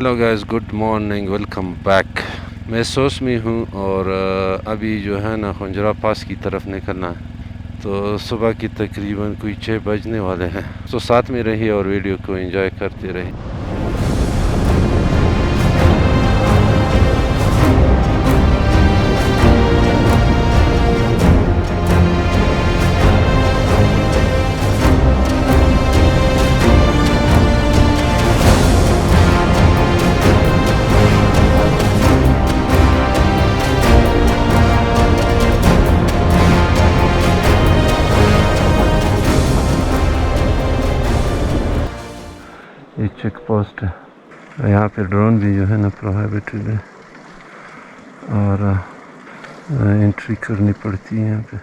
Hello guys, good morning, welcome back. मैं सोच में हूँ और अभी जो है ना खंजरा पास की तरफ निकलना है। तो सुबह की तकरीबन कोई 6 बजने वाले हैं। तो साथ में रहिए और वीडियो को एंजॉय करते रहिए। ये चेक पोस्ट है। यहाँ पे ड्रोन भी जो है ना प्रोहिबिटेड है और एंट्री करनी पड़ती है यहाँ पे।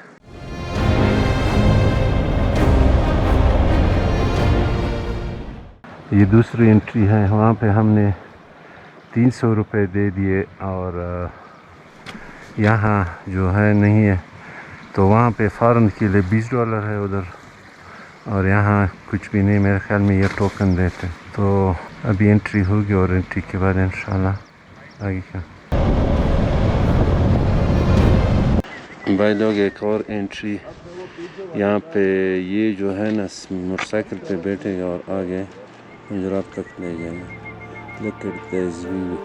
ये दूसरी एंट्री है। वहाँ पे हमने 300 रुपये दे दिए और यहाँ जो है नहीं है। तो वहाँ पे फ़ॉरेन के लिए $20 है उधर, और यहाँ कुछ भी नहीं। मेरे ख्याल में ये टोकन देते। तो अभी एंट्री होगी और एंट्री के बाद इंशाल्लाह आगे क्या। भाई लोग, एक और एंट्री यहाँ पे। ये जो है ना मोटरसाइकिल पे बैठेगा और आगे गुजरात तक ले जाएगा। Look at this view.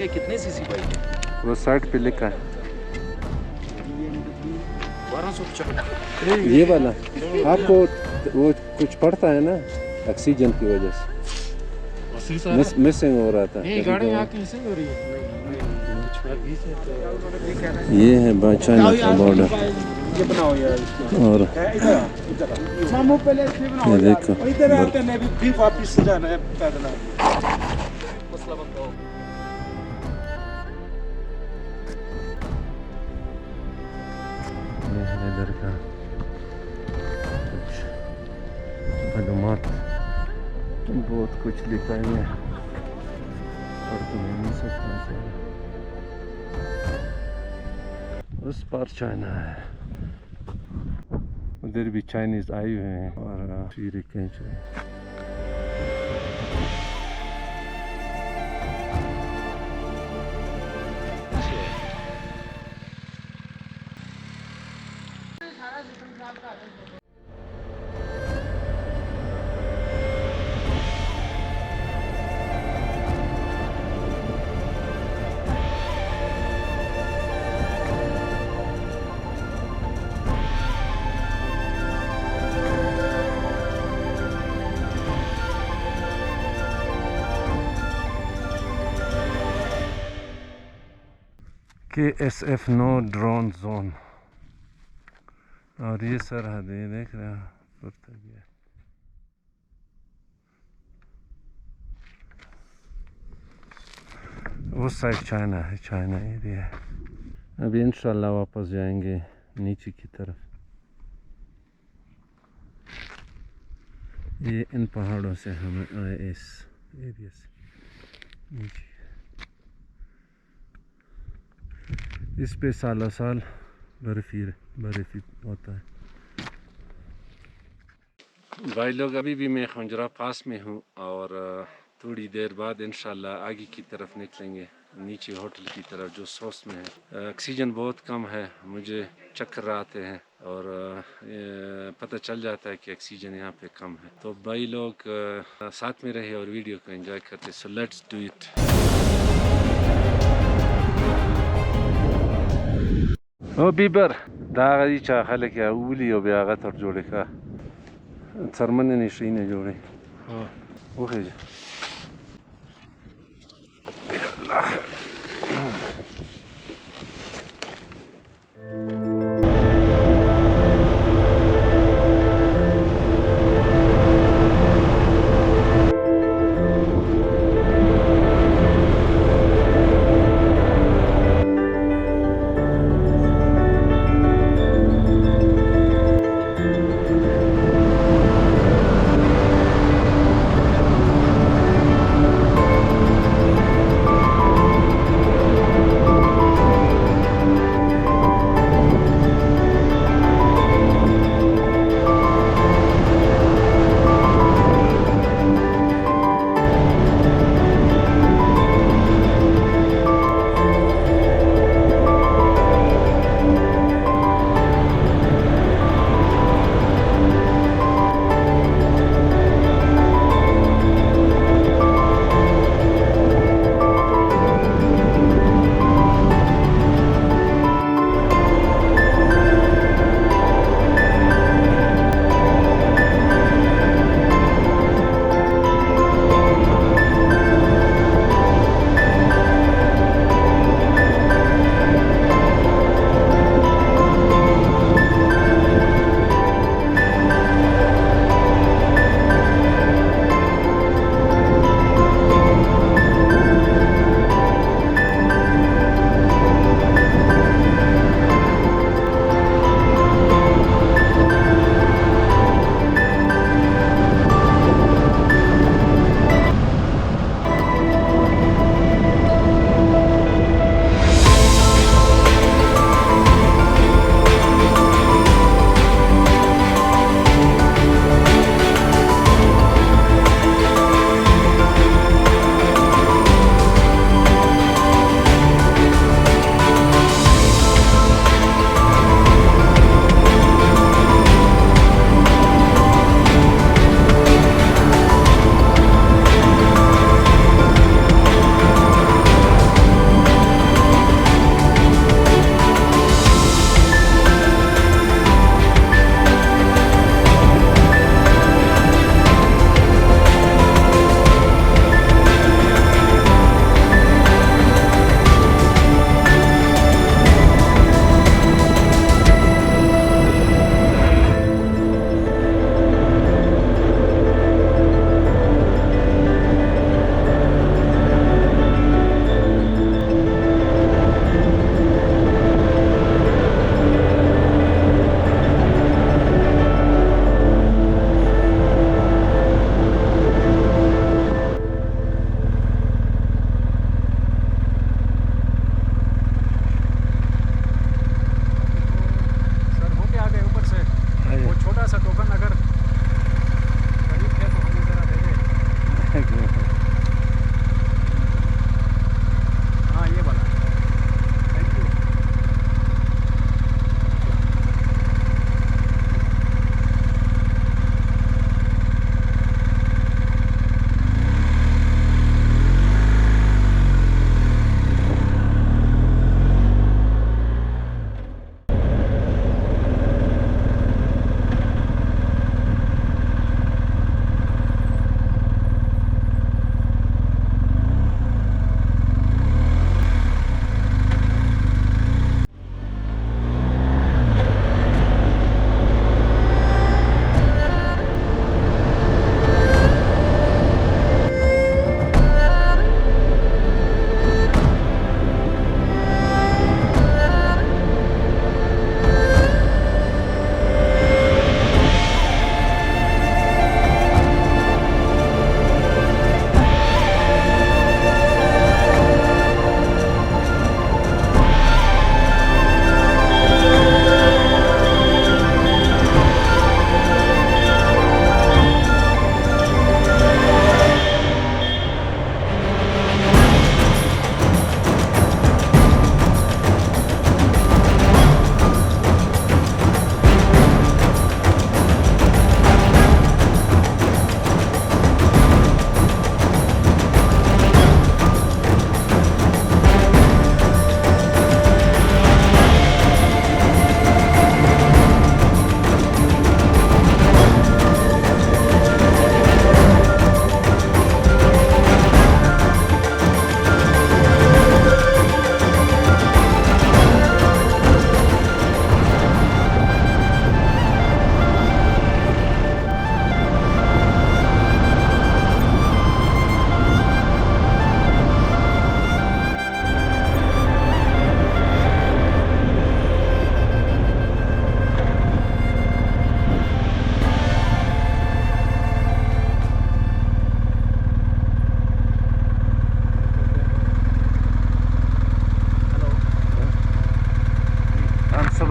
कितने सीसी बाइक है? वो साइड पे लिखा है 1250। ये वाला। आपको वो कुछ पड़ता है ना ऑक्सीजन की वजह से मिसिंग हो रहा था। गाड़ी यहाँ कैसे हो रही है? ये है चाइना का बॉर्डर। ये बनाओ यार। और मामू पहले इसमें बनाओ। ये देखो, इधर आते हैं भी वापस जाना है पैदल। मसला बताओ। ये है इधर का कुछ मालूमात। बहुत कुछ लिखा है और तुम्हें नहीं सकता से। उस पार चाइना है, उधर भी चाइनीज आए हुए हैं और चीरे खींच रहे हैं। KSF no drone zone. और ये सरहद है, देख रहे हो गया। उस साइड चाइना है, चाइना एरिया है। अभी इंशाल्लाह वापस जाएंगे नीचे की तरफ। ये इन पहाड़ों से हमें आए इस एरिया से नीचे। इस पे सालों साल बर्फ़ होता है। भाई लोग, अभी भी मैं खंजरा पास में हूँ और थोड़ी देर बाद इंशाल्लाह आगे की तरफ निकलेंगे, नीचे होटल की तरफ जो सोस में है। ऑक्सीजन बहुत कम है, मुझे चक्कर आते हैं और पता चल जाता है कि ऑक्सीजन यहाँ पे कम है। तो भाई लोग साथ में रहे और वीडियो को एंजॉय करते। So let's do it. ओ बीबर दागी चा खलक या उली ओ बेआगा तर जोड़े का सरमन ने शीने जोड़े। हाँ वो है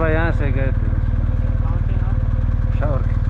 सुबह यहाँ से गए थे शावर के।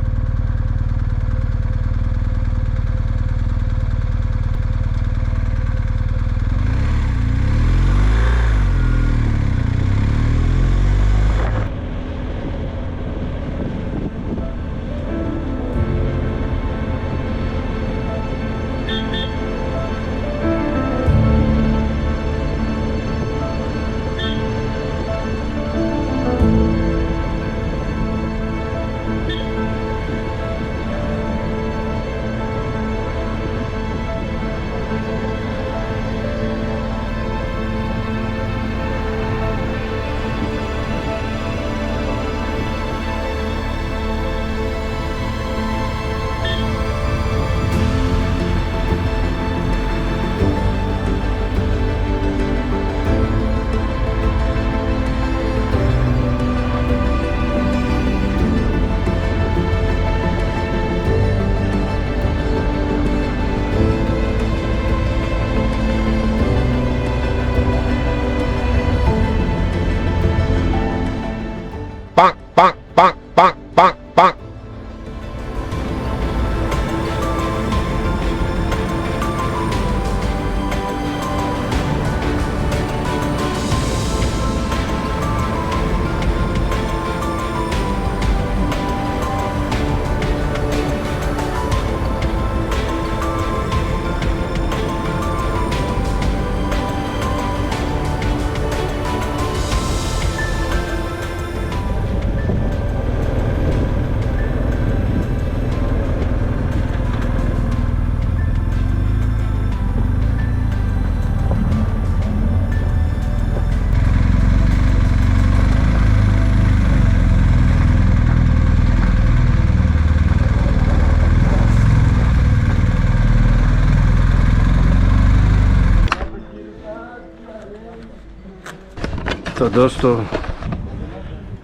तो दोस्तों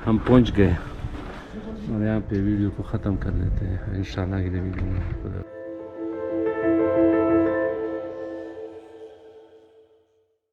हम पहुंच गए और यहाँ पे वीडियो को ख़त्म कर लेते हैं। इंशाल्लाह अगले वीडियो में